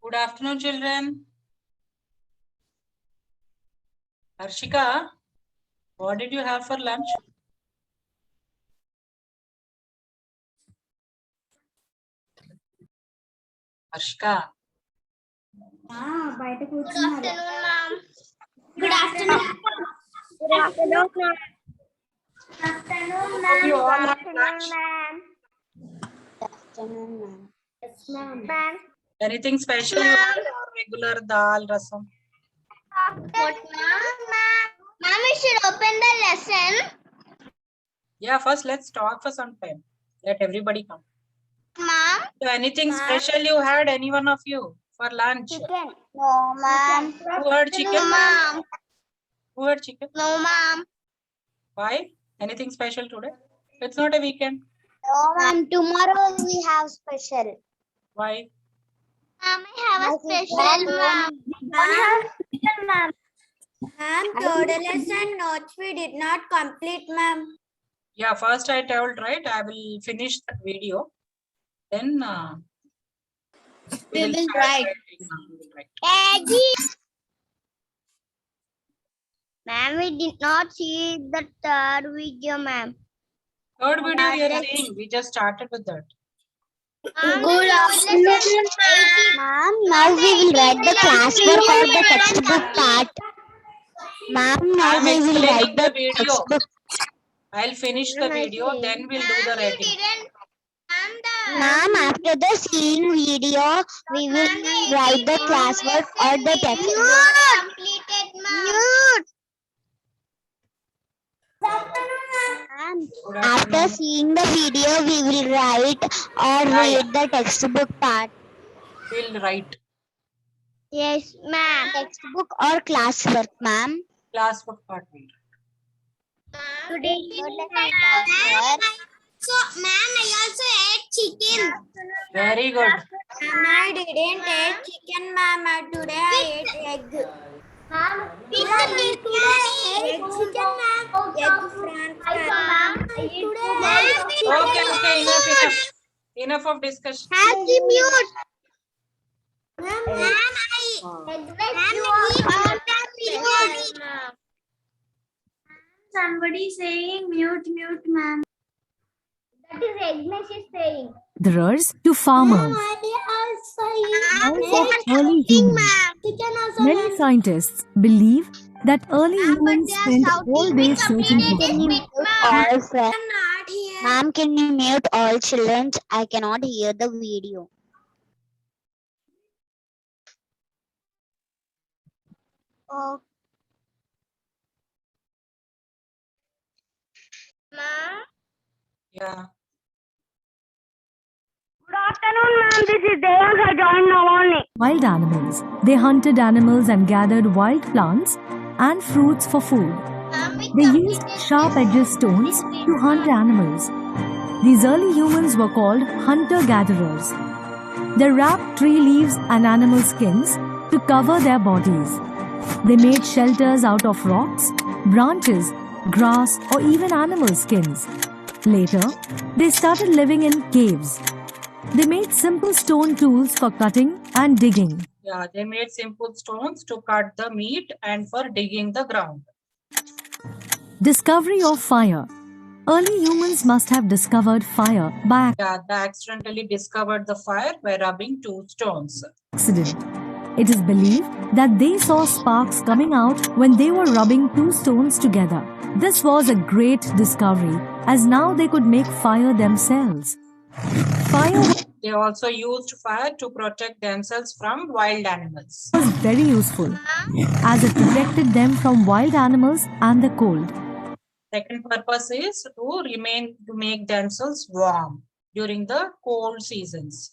Good afternoon, children. Harshika, what did you have for lunch? Harshika. Good afternoon, ma'am. Good afternoon. Good afternoon, ma'am. Good afternoon, ma'am. You all Good had afternoon, lunch? ma'am. Good afternoon, ma'am. Yes, ma'am. Ma'am. Anything special you had or regular dal, rasam? What, ma'am? Ma'am, we should open the lesson. Yeah, first let's talk for some time. Let everybody come. Ma'am. So anything special you had, any one of you, for lunch? Chicken. No, ma'am. Who had chicken? No, ma'am. Who had chicken? No, ma'am. Why? Anything special today? It's not a weekend. No, ma'am. Tomorrow we have special. Why? Ma'am, I have a special, ma'am. Ma'am, third lesson notes we did not complete, ma'am. Yeah, first I told, right? I will finish the video. Then We will start write. writing. We will write. Ma'am, we did not see the third video, ma'am. Third video we are seeing. We just started with that. Good afternoon, ma'am. Now we will write the classwork or the textbook part. Ma'am, now I'm we will explaining write the the video. textbook. I'll finish the video, then we'll do the writing. Ma'am, after the seeing video, we will write the classwork or the textbook. Mute. Good After afternoon. seeing the video, we will write or read the textbook part. We'll write Yes, ma'am. Textbook or classwork, ma'am. classwork part. We'll write. Today, classwork. So, ma'am, I also ate chicken. Very good. Ma'am, I didn't eat chicken, ma'am. Today I ate egg. Ma'am, today egg chicken, ma'am. Egg France, ma'am. Okay, enough of discussion. Have the mute. Ma'am, somebody saying mute, ma'am. That is Agnesh is saying. Gatherers to farmers. Life of early humans. Many scientists believe that early humans spent all day searching for food. All friends. Ma'am, can you mute all children? I cannot hear the video. Oh. Ma'am. Yeah. Good afternoon, ma'am. This is Devan Sajan Navani. Wild animals. They hunted animals and gathered wild plants and fruits for food. They used sharp-edged stones to hunt animals. These early humans were called hunter-gatherers. They wrapped tree leaves and animal skins to cover their bodies. They made shelters out of rocks, branches, grass, or even animal skins. Later, they started living in caves. They made simple stone tools for cutting and digging. Yeah, they made simple stones to cut the meat and for digging the ground. Discovery of fire. Early humans must have discovered fire by Yeah, they accidentally discovered the fire by rubbing two stones. accident. It is believed that they saw sparks coming out when they were rubbing two stones together. This was a great discovery, as now they could make fire themselves. Fire They also used fire to protect themselves from wild animals. was very useful, as it protected them from wild animals and the cold. Second purpose is to make themselves warm during the cold seasons.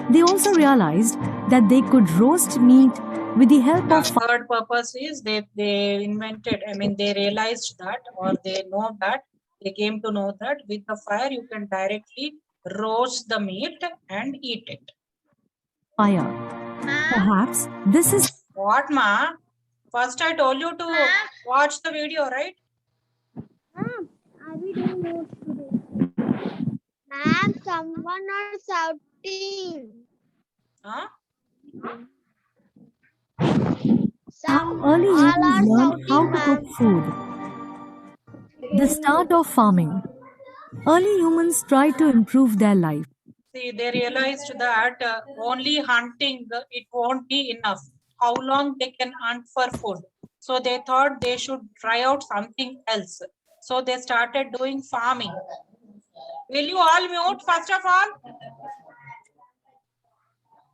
They also realized that they could roast meat with the help The of fire. third purpose is they realized that, or they came to know that with the fire you can directly roast the meat and eat it. Perhaps this is What, ma? First I told you to watch the video, right? Ma'am, are we doing notes today? Ma'am, someone are shouting. Huh? How early humans learned how to cook food. The start of farming. Early humans tried to improve their life. See, they realized that only hunting it won't be enough. How long they can hunt for food? So they thought they should try out something else. So they started doing farming. Will you all mute first of all?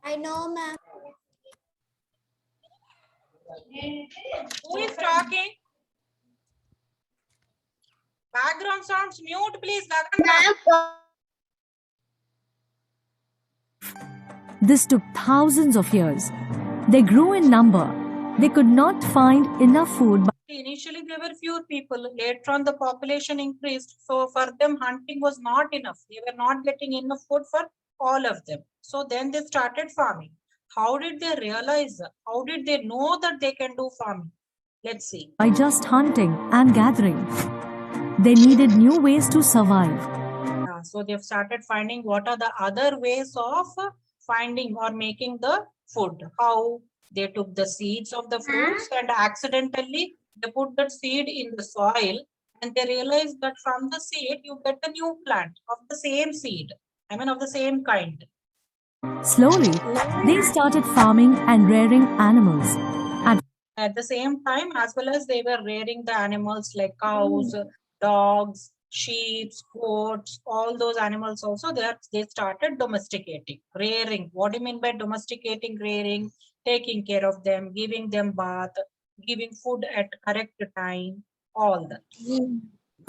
I know, ma'am. Who is talking? Background sounds mute, please. Gagan. This took thousands of years. They grew in number. They could not find enough food. Initially, there were few people. Later on, the population increased. So for them, hunting was not enough. They were not getting enough food for all of them. So then they started farming. How did they realize? How did they know that they can do farming? Let's see. By just hunting and gathering. They needed new ways to survive. So they've started finding what are the other ways of finding or making the food. How they took the seeds of the fruits and accidentally they put that seed in the soil and they realized that from the seed you get a new plant of the same seed. I mean of the same kind. Slowly, they started farming and rearing animals. At the same time, as well as they were rearing the animals like cows, dogs, sheep, goats, all those animals also they started domesticating, rearing. What do you mean by domesticating, rearing? Taking care of them, giving them bath, giving food at correct time, all that.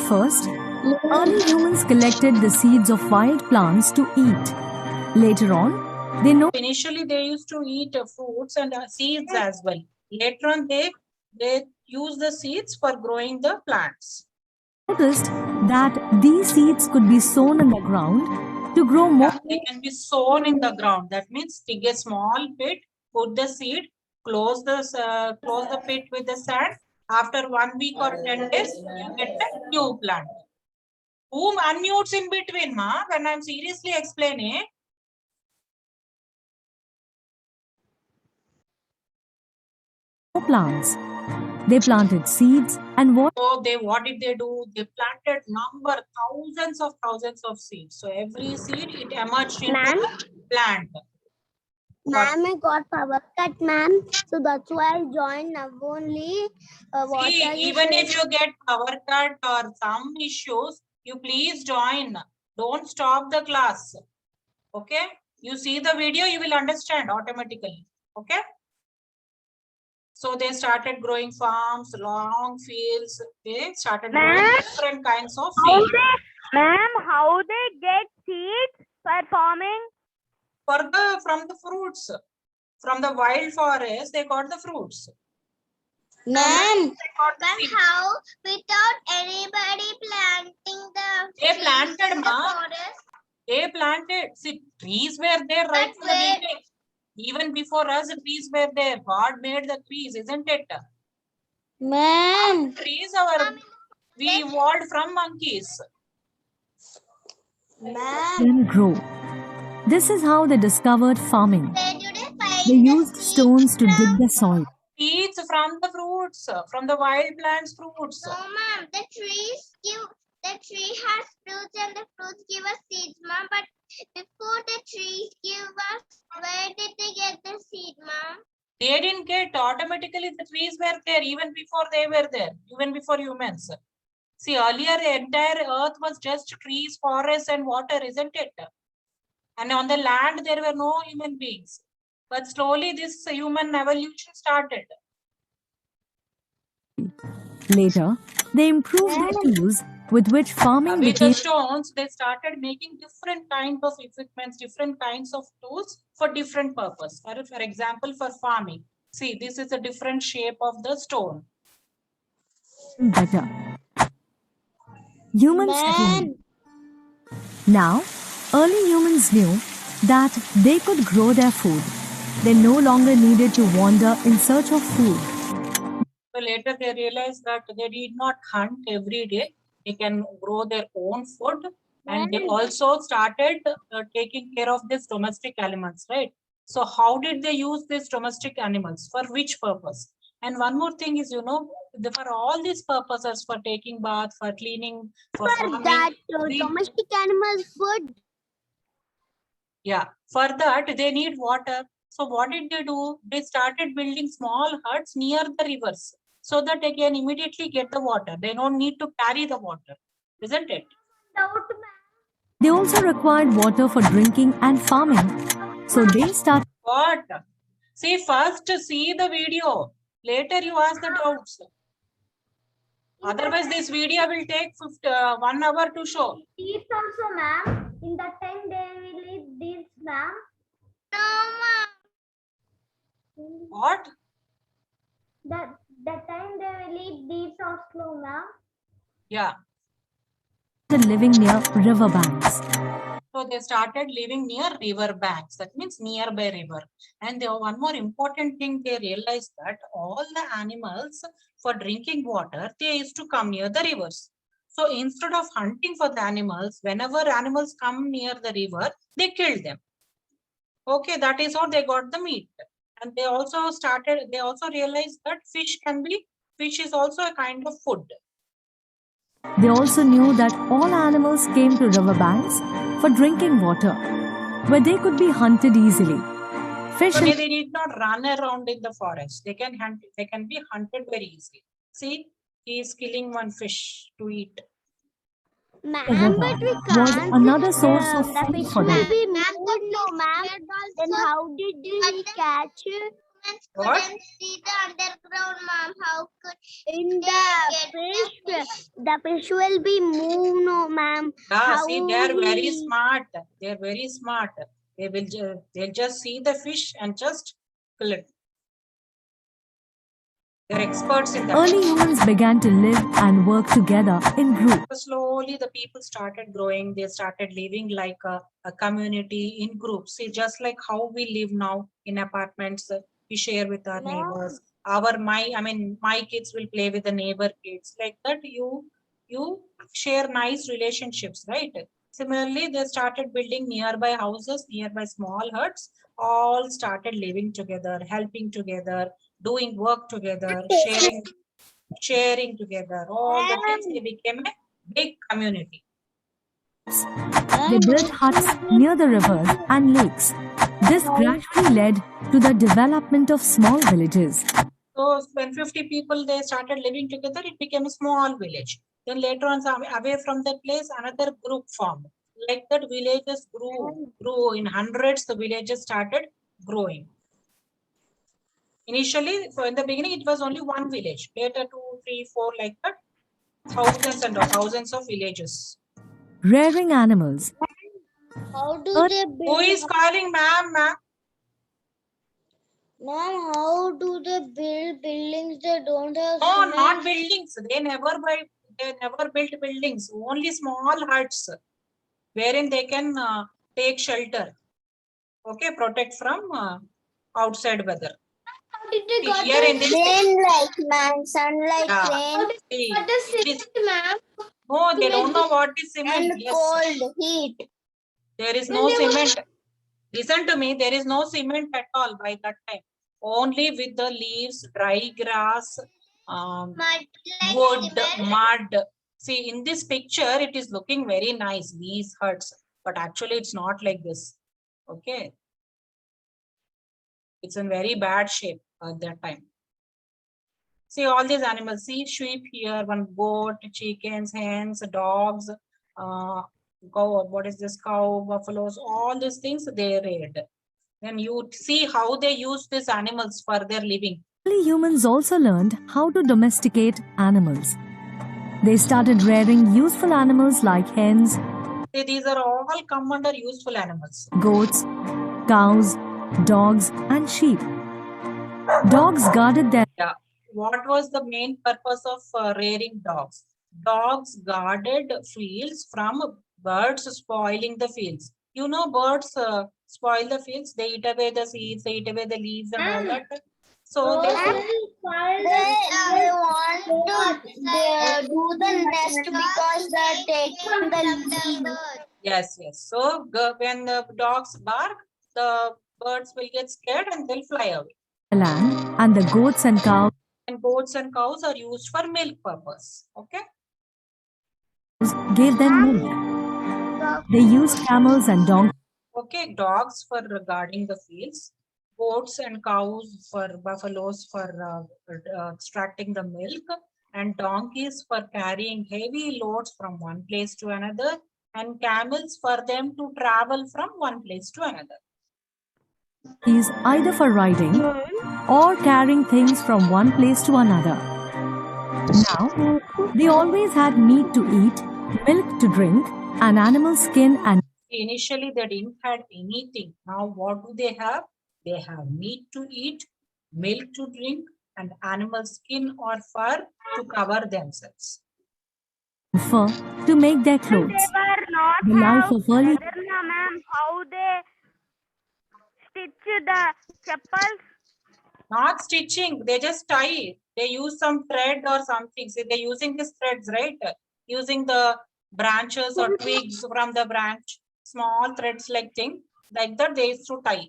First, early humans collected the seeds of wild plants to eat. Later on, they noticed Initially they used to eat fruits and seeds as well. Later on they use the seeds for growing the plants. that these seeds could be sown in the ground to grow more. They can be sown in the ground. That means dig a small pit, put the seed, close the pit with the sand. After 1 week or 10 days, you get a new plant. Whom unmutes in between, ma? When I'm seriously explaining. Plants. They planted seeds and what? So what did they do? They planted thousands of seeds. So every seed it emerged into a plant. Ma'am, I got power cut, ma'am. So that's why I joined now only. Even if you get power cut or some issues, you please join. Don't stop the class. Okay? You see the video, you will understand automatically. Okay? So they started growing farms, long fields. They started growing different kinds of fields. Ma'am, how they get seeds for farming? From the fruits. From the wild forest, they got the fruits. Ma'am, but how without anybody planting the They planted, in the ma. forest? They planted. See, trees were there right from the beginning. Even before us, the trees were there. God made the trees, isn't it? Ma'am. Trees we evolved from monkeys. Then grow. This is how they discovered farming. They used stones to dig the soil. Seeds from the fruits, from the wild plants fruits. No, ma'am. The tree has fruits and the fruits give us seeds, ma'am. But before the trees give us, where did they get the seed, ma'am? They didn't get automatically. The trees were there even before they were there, even before humans. See, earlier the entire earth was just trees, forests, and water, isn't it? And on the land there were no human beings. But slowly this human evolution started. Later, they improved their tools with which farming With became. the stones, they started making different kinds of equipments, different kinds of tools for different purpose. For example, for farming. See, this is a different shape of the stone. Better. Humans grew. Now, early humans knew that they could grow their food. They no longer needed to wander in search of food. So later they realized that they did not hunt every day. They can grow their own food. And they also started taking care of these domestic elements, right? So how did they use these domestic animals? For which purpose? And one more thing is, for all these purposes, for taking bath, for cleaning, for farming, domestic animals food. yeah, for that they need water. So what did they do? They started building small huts near the rivers so that they can immediately get the water. They don't need to carry the water, isn't it? They also required water for drinking and farming. So they started What? See, first see the video. Later you ask the doubts. Otherwise, this video will take 1 hour to show. These also, ma'am. In that time they will eat these, ma'am. No, ma'am. What? That time they will eat these also, ma'am. Yeah. living near riverbanks. So they started living near river banks. That means nearby river. And there one more important thing, they realized that all the animals for drinking water, they used to come near the rivers. So instead of hunting for the animals, whenever animals come near the river, they killed them. Okay, that is how they got the meat. And they also realized that fish is also a kind of food. They also knew that all animals came to riverbanks for drinking water, where they could be hunted easily. Fish So they need not run around in the forest. They can be hunted very easily. See, he is killing one fish to eat. Ma'am, but we was can't. another source of The food fish for will them. be moved, no, ma'am. Then how did he catch it? What? See the underground, ma'am. How could in the fish will be moved, no, ma'am. Yeah, see, they are very smart. They are very smart. They'll just see the fish and just kill it. They're experts in that. Early humans began to live and work together in groups. Slowly, the people started growing. They started living like a community in groups. See, just like how we live now in apartments, we share with our neighbors. My kids will play with the neighbor kids. Like that, you share nice relationships, right? Similarly, they started building nearby houses, nearby small huts. All started living together, helping together, doing work together, sharing together. All the things, they became a big community. They built huts near the rivers and lakes. This gradually led to the development of small villages. So when 50 people, they started living together, it became a small village. Then later on, away from that place, another group formed. Like that, villages grew in hundreds. The villages started growing. Initially, so in the beginning, it was only one village. Later, 2, 3, 4, like that, thousands and thousands of villages. Rearing animals. How do they build? Who is calling, ma'am? Ma'am, how do they build buildings? They don't have. No, cement. not buildings. They never built buildings. Only small huts, wherein they can take shelter. Okay, protect from outside weather. How did they See, here in this rain like, man? Sunlight, Yeah. rain. See, What is it is- it, ma'am? no, they don't know what is cement. And Yes, cold, heat. there is no cement. Listen to me. There is no cement at all by that time. Only with the leaves, dry grass, Mud, wood, mud. See, in this picture, it is looking very nice, these huts, but actually it's not like this. Okay. It's in very bad shape at that time. See all these animals, see sheep here, one goat, chickens, hens, dogs, what is this, cow, buffaloes, all these things they reared. Then you see how they use these animals for their living. Early humans also learned how to domesticate animals. They started rearing useful animals like hens, See, these are all come under useful animals. goats, cows, dogs, and sheep. Dogs guarded their Yeah. What was the main purpose of rearing dogs? Dogs guarded fields from birds spoiling the fields. You know, birds spoil the fields. They eat away the seeds, they eat away the leaves and all that. So they want to do the nest because they're taking the lead. yes. So when the dogs bark, the birds will get scared and they'll fly away. The land, and the goats and cows And goats and cows are used for milk purpose. Okay. gave them milk. They used camels and donkeys Okay, dogs for guarding the fields, goats and cows for buffaloes for extracting the milk, and donkeys for carrying heavy loads from one place to another, and camels for them to travel from one place to another. either for riding or carrying things from one place to another. Now, they always had meat to eat, milk to drink, and animal skin and Initially, they didn't have anything. Now, what do they have? They have meat to eat, milk to drink, and animal skin or fur to cover themselves. fur to make their They clothes. were not The life have of early Adarna ma'am, how they stitch the chappals? Not stitching, they just tie. They use some thread or something. See, they're using these threads, right? Using the branches or twigs from the branch, small threads like thing. Like that, they used to tie.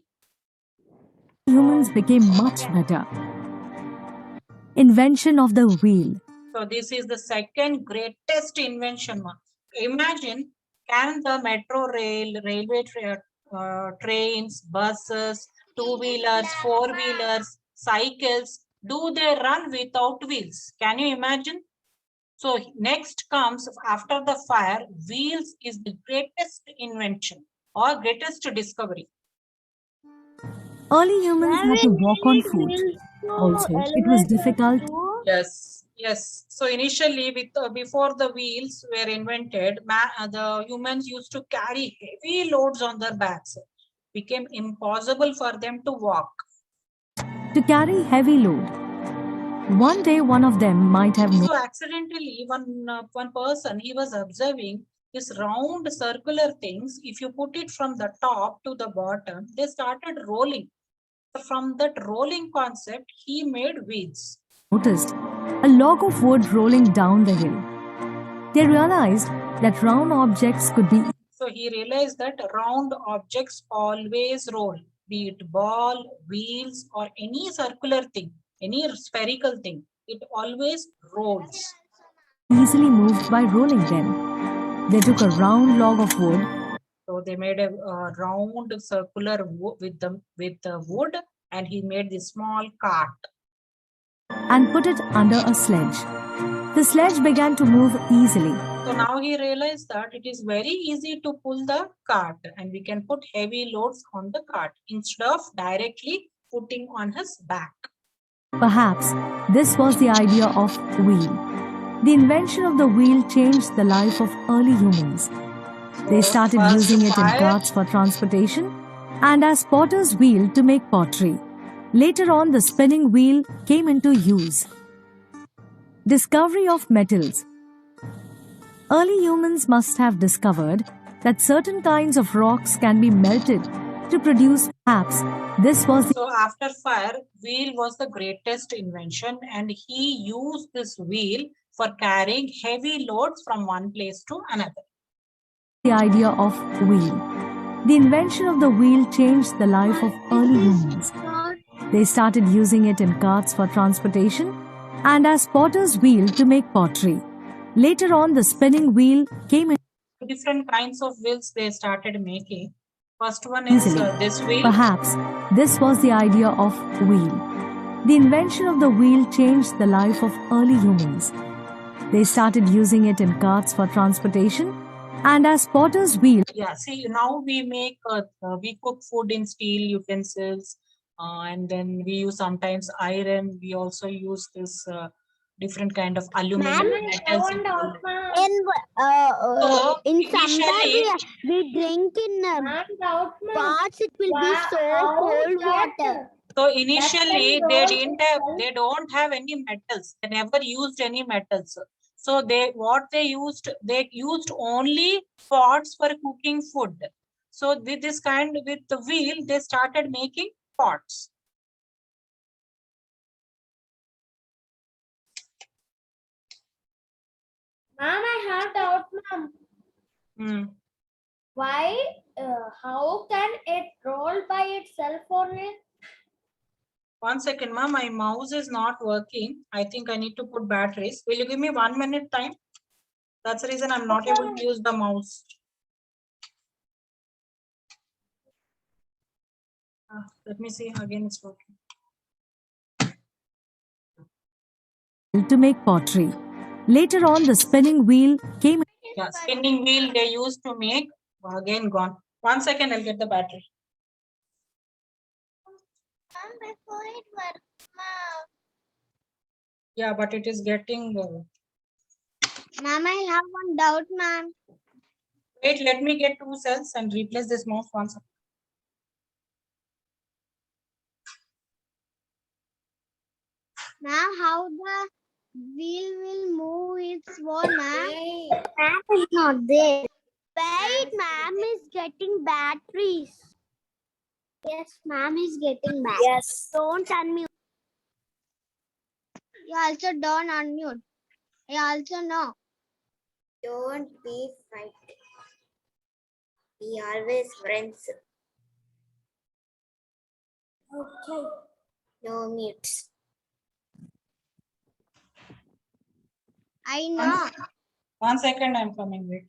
humans became much better. Invention of the wheel. So this is the second greatest invention. Imagine, can the metro rail, railway trains, buses, two-wheelers, four-wheelers, cycles, do they run without wheels? Can you imagine? So next comes after the fire, wheels is the greatest invention or greatest discovery. Early humans had to walk on foot. Also, it was difficult. Yes, yes. So initially, with before the wheels were invented, the humans used to carry heavy loads on their backs. Became impossible for them to walk. To carry heavy load. One day, one of them might have So accidentally, one person, he was observing this round circular things. If you put it from the top to the bottom, they started rolling. From that rolling concept, he made wheels. noticed a log of wood rolling down the hill. They realized that round objects could be So he realized that round objects always roll, be it ball, wheels, or any circular thing, any spherical thing. It always rolls. easily moved by rolling them. They took a round log of wood So they made a round circular with the wood, and he made this small cart. and put it under a sledge. The sledge began to move easily. So now he realized that it is very easy to pull the cart, and we can put heavy loads on the cart instead of directly putting on his back. Perhaps this was the idea of wheel. The invention of the wheel changed the life of early humans. They started First using it in fire. carts for transportation and as potter's wheel to make pottery. Later on, the spinning wheel came into use. Discovery of metals. Early humans must have discovered that certain kinds of rocks can be melted to produce perhaps this was the So after fire, wheel was the greatest invention, and he used this wheel for carrying heavy loads from one place to another. idea of wheel. The invention of the wheel changed the life of early humans. They started using it in carts for transportation and as potter's wheel to make pottery. Later on, the spinning wheel came in Different kinds of wheels they started making. First one is easily. this wheel. Perhaps this was the idea of wheel. The invention of the wheel changed the life of early humans. They started using it in carts for transportation and as potter's wheel. Yeah, see, now we make, we cook food in steel utensils, and then we use sometimes iron. We also use this different kind of aluminum metals. In So summer initially, we drink in pots. It will be so cold water. so initially they don't have any metals. They never used any metals. So they used only pots for cooking food. So with this kind, with the wheel, they started making pots. Ma'am, I have doubt, ma'am. Hmm. Why how can it roll by itself only? 1 second, ma. My mouse is not working. I think I need to put batteries. Will you give me 1 minute time? That's the reason I'm not able to use the mouse. Let me see. Again, it's working. To make pottery. Later on, the spinning wheel came. Yeah, spinning wheel they used to make. Again, gone. 1 second, I'll get the battery. Before it works, ma'am. Yeah, but it is getting. Ma'am, I have one doubt, ma'am. Wait, let me get 2 cells and replace this mouse once. Ma'am, how the wheel will move its own, ma'am? Ma'am is not there. Wait, ma'am is getting batteries. Yes, ma'am is getting batteries. Yes. Don't unmute. You also don't unmute. I also know. Don't be frightened. We always friends. Okay. No mutes. I know. 1 second, I'm coming. Wait.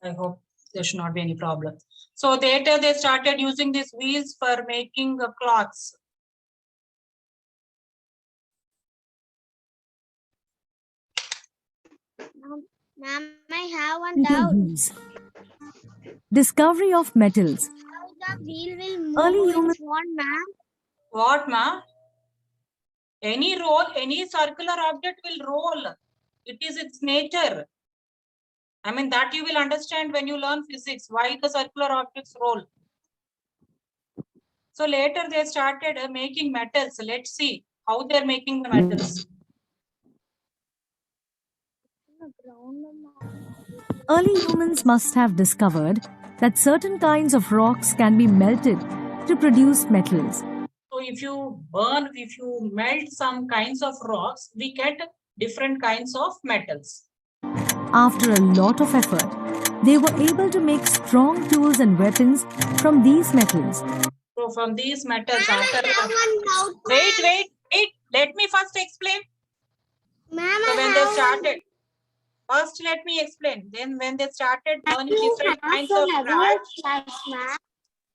I hope there should not be any problem. So later they started using these wheels for making cloths. Ma'am, I have one doubt. Wheels. Discovery of metals. How the wheel will move Early human- its own, ma'am? What, ma? Any roll, any circular object will roll. It is its nature. I mean, that you will understand when you learn physics, why the circular objects roll. So later they started making metals. Let's see how they're making the metals. Early humans must have discovered that certain kinds of rocks can be melted to produce metals. So if you burn, if you melt some kinds of rocks, we get different kinds of metals. After a lot of effort, they were able to make strong tools and weapons from these metals. So from these metals, wait, let me first explain. Ma'am, So when they started, first let me explain. Then when they started burning different kinds of rocks,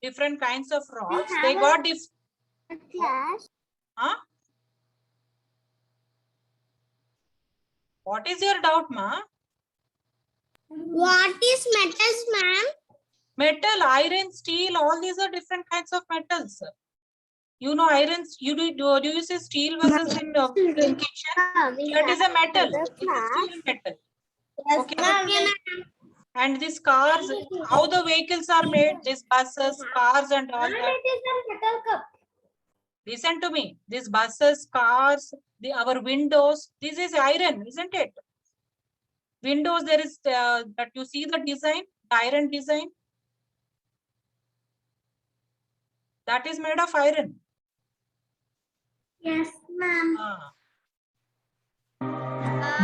different kinds of rocks, they got class. Huh? What is your doubt, ma? What is metals, ma'am? Metal, iron, steel, all these are different kinds of metals. You know, iron, do you say steel versus in kitchen? That is a metal. It is still a metal. Yes, Okay. ma'am. And these cars, how the vehicles are made, these buses, cars and all that. It is a metal cup. Listen to me. These buses, cars, our windows, this is iron, isn't it? Windows, there is that you see the design, the iron design. That is made of iron. Yes, ma'am.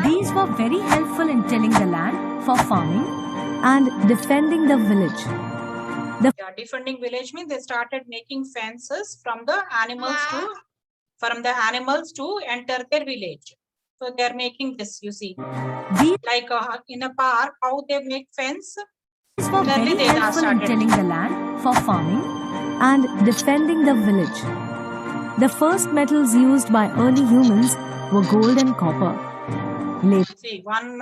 These were very helpful in tilling the land for farming and defending the village. Yeah, defending village means they started making fences from the animals to enter their village. So they are making this, you see. Like in a park, how they make fence. These were very helpful in tilling the land for farming and defending the village. The first metals used by early humans were gold and copper. Later, See, one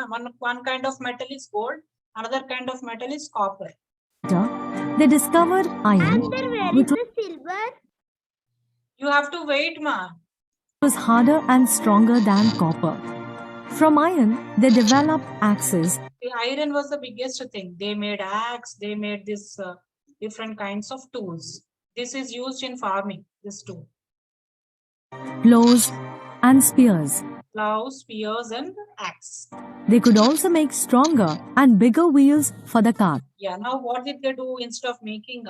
kind of metal is gold, another kind of metal is copper. they discovered iron, which the silver? You have to wait, ma. was harder and stronger than copper. From iron, they developed axes. The iron was the biggest thing. They made axe, they made this different kinds of tools. This is used in farming, this tool. Plows and spears. Plows, spears, and axe. They could also make stronger and bigger wheels for the car. Yeah, now what did they do? Instead of making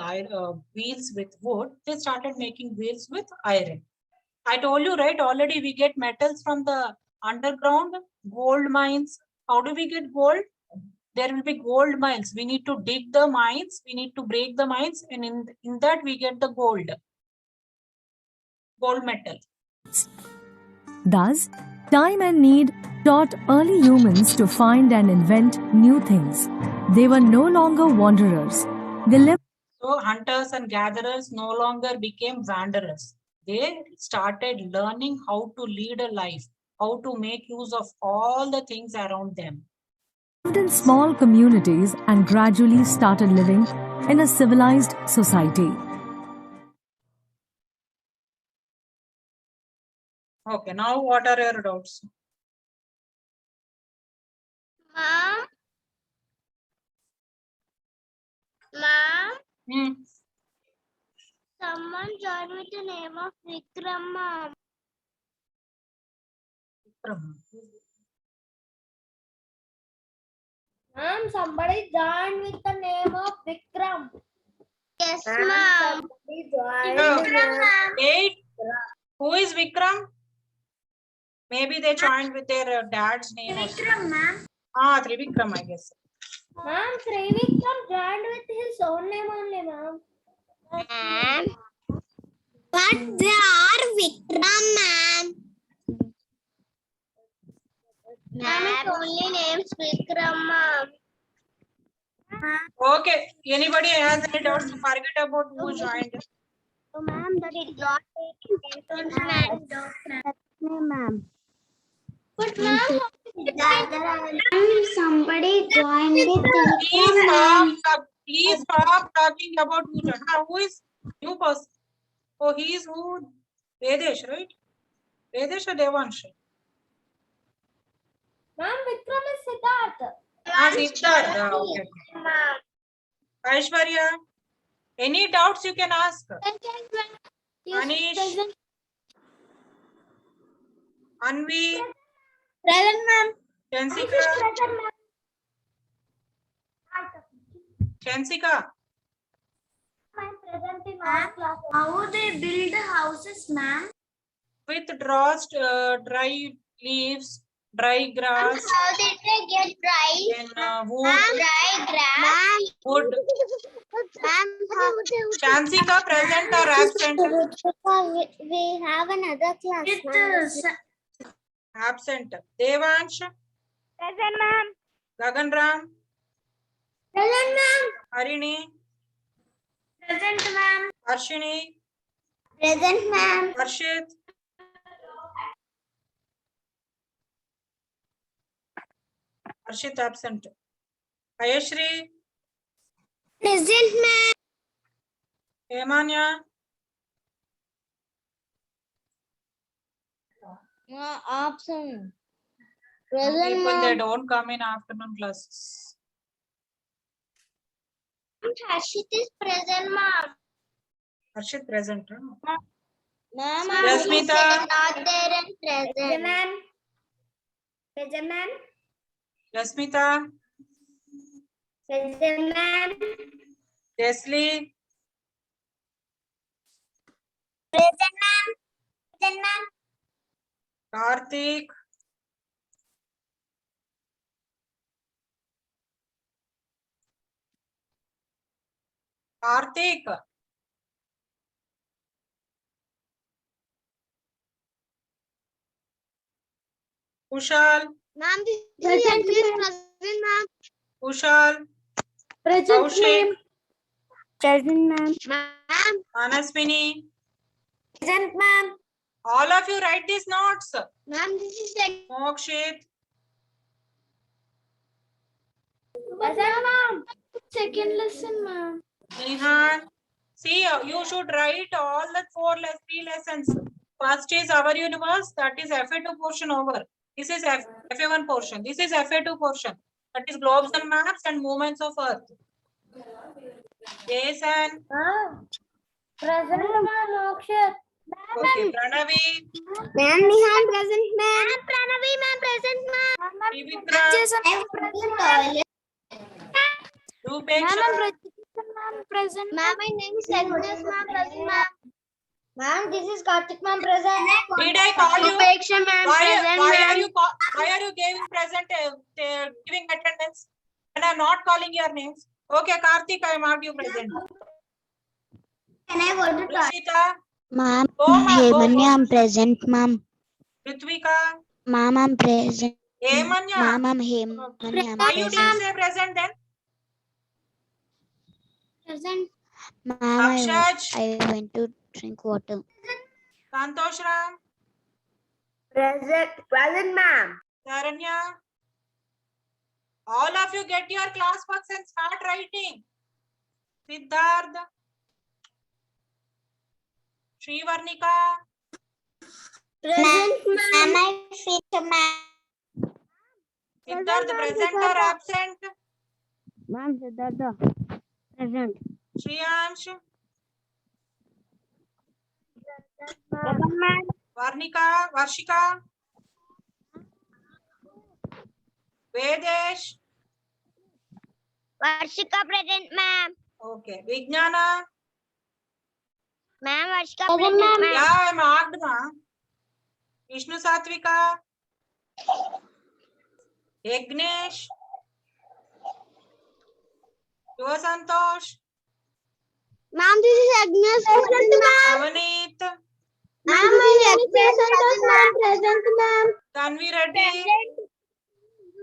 wheels with wood, they started making wheels with iron. I told you, right? Already we get metals from the underground, gold mines. How do we get gold? There will be gold mines. We need to dig the mines. We need to break the mines. And in that we get the gold metal. Thus, time and need taught early humans to find and invent new things. They were no longer wanderers. They lived. So hunters and gatherers no longer became wanderers. They started learning how to lead a life, how to make use of all the things around them. Lived in small communities and gradually started living in a civilized society. Okay, now what are your doubts? Ma'am, someone joined with the name of Vikram, ma'am. Ma'am, somebody joined with the name of Vikram. Yes, ma'am. Somebody joined. Wait, who is Vikram? Maybe they joined with their dad's name. Vikram, ma'am. Trivikram, I guess. Ma'am, Trivikram joined with his own name only, ma'am. Ma'am. But they are Vikram, ma'am. Ma'am, his only name's Vikram, ma'am. Okay, anybody has any doubts? Forget about who joined. So, ma'am, that is not taken. Ma'am. But ma'am, somebody joined it. Please stop talking about who joined. Who is new person? Oh, he is who? Vedesh, right? Vedesh or Devansh? Ma'am, Vikram is Siddharth. Siddharth. Okay. Aishwarya, any doubts you can ask? Anish, Anvi, Present, ma'am. Chansika, Chansika. How they build houses, ma'am? With dry leaves, dry grass, How did they get dry? and wood. Dry grass. Wood. Ma'am, Chansika, present or absent? we have another class. Absent. Devansh, Present, ma'am. Gaganram, Present, ma'am. Harini, Present, ma'am. Arshini, Present, ma'am. Arshit, Arshit absent. Ayashri, Present, ma'am. Hemanya, Absent. some people they don't come in afternoon classes. Harshit is present, ma'am. Arshit present. Huh? Ma'am, Jasmita. not there and present. Ma'am. Present, ma'am. Jasmita, Present, ma'am. Jesli, Present, ma'am. Present, ma'am. Karthik, Karthik, Kushal, Ma'am, this is present, ma'am. Kushal, Present, Kaushik, Present, ma'am. Ma'am. Manaswini. Present, ma'am. All of you write these notes. Ma'am, this is second. Mokshit, Present, ma'am. Second lesson, ma'am. Nihan. See, you should write all the 3 lessons. First is our universe, that is FA2 portion over. This is FA1 portion. This is FA2 portion. That is globes and maps and movements of Earth. Jason. Present, ma'am. Moksha. Okay, Pranavi, Ma'am, Nihan present, ma'am. Pranavi, ma'am, present, ma'am. Pivitra, Rupeksha, Present. Ma'am, my name is Agnes, ma'am, present, ma'am. Ma'am, this is Karthik, ma'am, present. did I call you? Rupeksha, ma'am, present, Why ma'am. are you giving present, giving attendance and I'm not calling your names? Okay, Karthik, I marked you present. Can I go to Rushita, Ma'am, go, ma'am, Hemanya, go. I'm present, ma'am. Ritvika, Ma'am, I'm present. Hemanya. Ma'am, I'm Hemanya, I'm Why you didn't present. say present then? Present. Ma'am, Akshaj, I went to drink water. Santosh Ram, Present, ma'am. Saranya. All of you get your class books and start writing. Siddharth, Srivarnika, Present, ma'am. Siddharth present or absent? Ma'am, Siddhartha, present. Shriyansh, Present, ma'am. Varshika, Vedesh, Varshika, present, ma'am. okay, Vijnana, Ma'am, Varshika, present, ma'am. yeah, I marked ma. Vishnu Satvika, Yagnesh, Yuva Santosh, Ma'am, this is Agnes, present, ma'am. Avanit, Ma'am, my name is Agnes, ma'am, present, ma'am. Tanvi Reddy,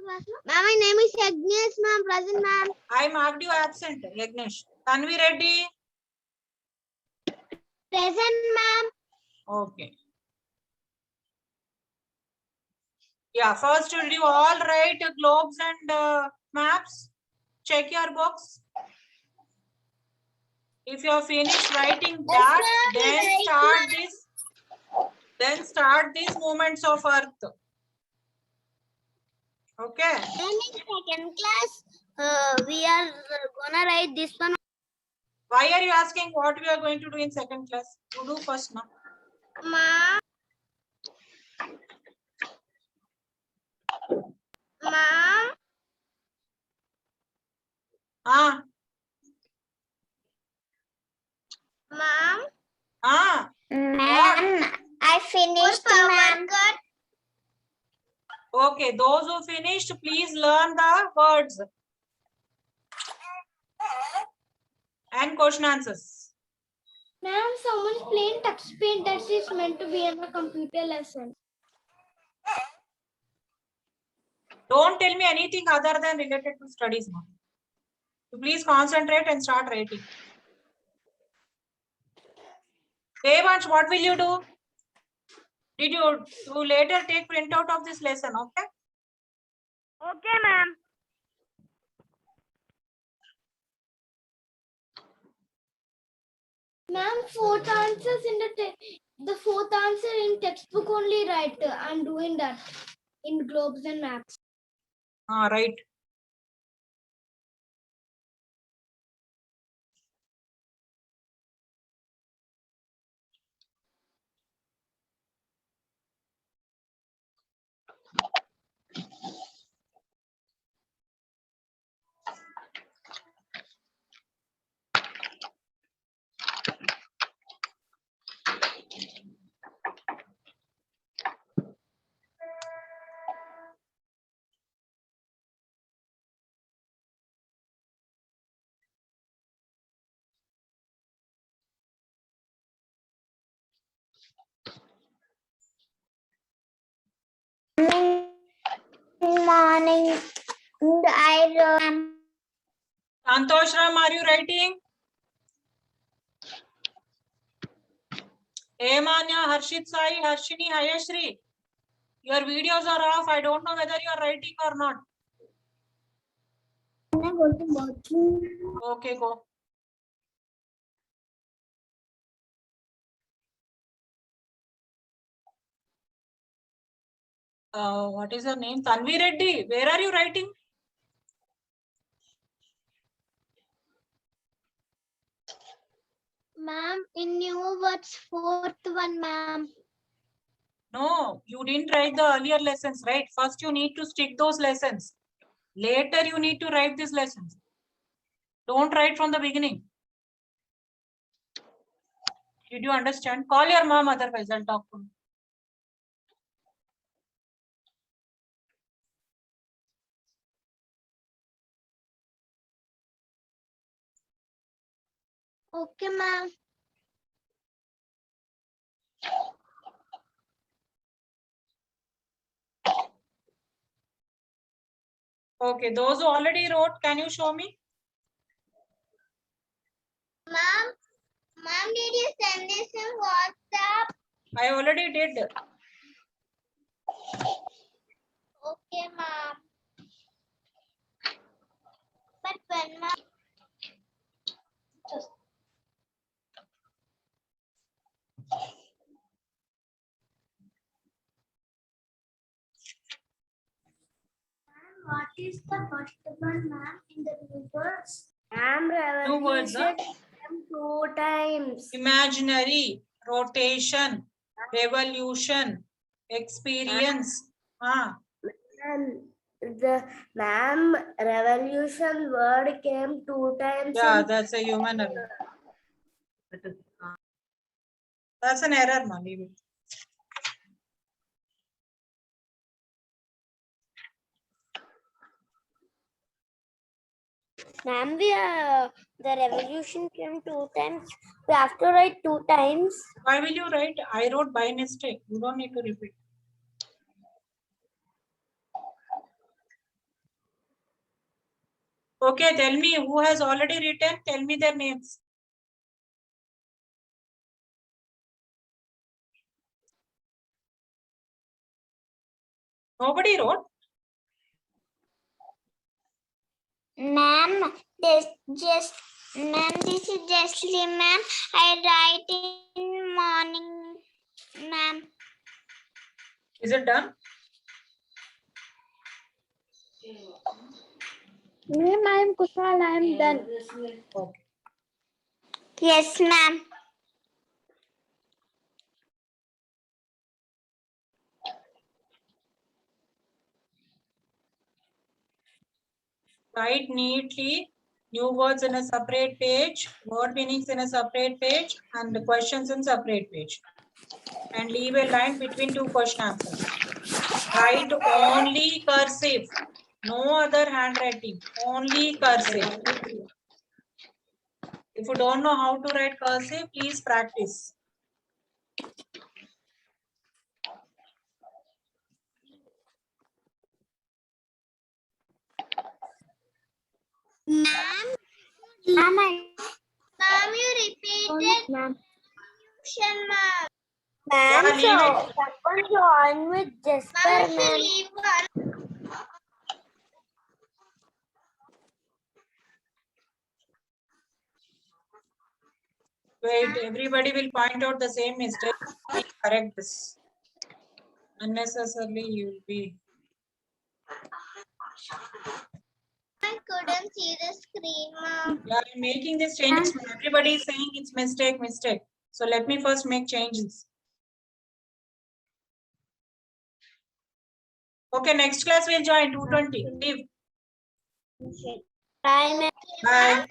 Ma'am, my name is Agnes, ma'am, present, ma'am. I marked you absent, Yagnesh. Tanvi Reddy, Present, ma'am. okay. Yeah, first will you all write globes and maps? Check your books. If you have finished writing that, then start these movements of earth. Okay. And in second class, we are gonna write this one. Why are you asking what we are going to do in second class? You do first now. Ma'am. Ma'am. Ah. Ma'am. Ah. Ma'am. I finished, ma'am. Okay, those who finished, please learn the words and question answers. Ma'am, someone's playing touch paint that is meant to be in a computer lesson. Don't tell me anything other than related to studies now. So please concentrate and start writing. Devansh, what will you do? Did you later take printout of this lesson, okay? Okay, ma'am. Ma'am, fourth answers in the fourth answer in textbook only, right? I'm doing that in globes and maps. Ah, right. Morning. Santosh Ram, are you writing? Emanya, Harshit Sai, Harshini, Hayashri. Your videos are off. I don't know whether you are writing or not. Can I go to bathroom? Okay, go. What is your name? Tanvi Reddy. Where are you writing? Ma'am, in new words, fourth one, ma'am. No, you didn't write the earlier lessons, right? First, you need to stick those lessons. Later, you need to write these lessons. Don't write from the beginning. Did you understand? Call your mom, otherwise I'll talk to her. Okay, ma'am. Okay, those who already wrote, can you show me? Ma'am, did you send this in WhatsApp? I already did. Okay, ma'am. But when, ma'am? What is the first one, ma'am, in the new words? Ma'am, New words, huh? two times. Imaginary, rotation, revolution, experience. The ma'am, revolution word came two times. Yeah, that's a human error. That's an error, man. Leave it. Ma'am, the revolution came two times. We have to write two times. Why will you write? I wrote by mistake. You don't need to repeat. Okay, tell me who has already written. Tell me their names. Nobody wrote. Ma'am, this is Jessie, ma'am. I write in morning, ma'am. Is it done? Ma'am, I am Kushal. I am done. Okay. Yes, ma'am. Write neatly. New words in a separate page, word meanings in a separate page, and the questions in separate page. And leave a line between two question answers. Write only cursive. No other handwriting. Only cursive. If you don't know how to write cursive, please practice. Ma'am, you repeated. Ma'am. Ma'am. Yeah, Ma'am, leave it. someone join with Jasper, ma'am. Wait, everybody will point out the same mistake. Please correct this. Unnecessarily, you will be. I couldn't see the screen, ma'am. Yeah, I'm making these changes. Everybody is saying it's mistake. So let me first make changes. Okay, next class we'll join 2:20. Leave. Bye, ma'am. Bye.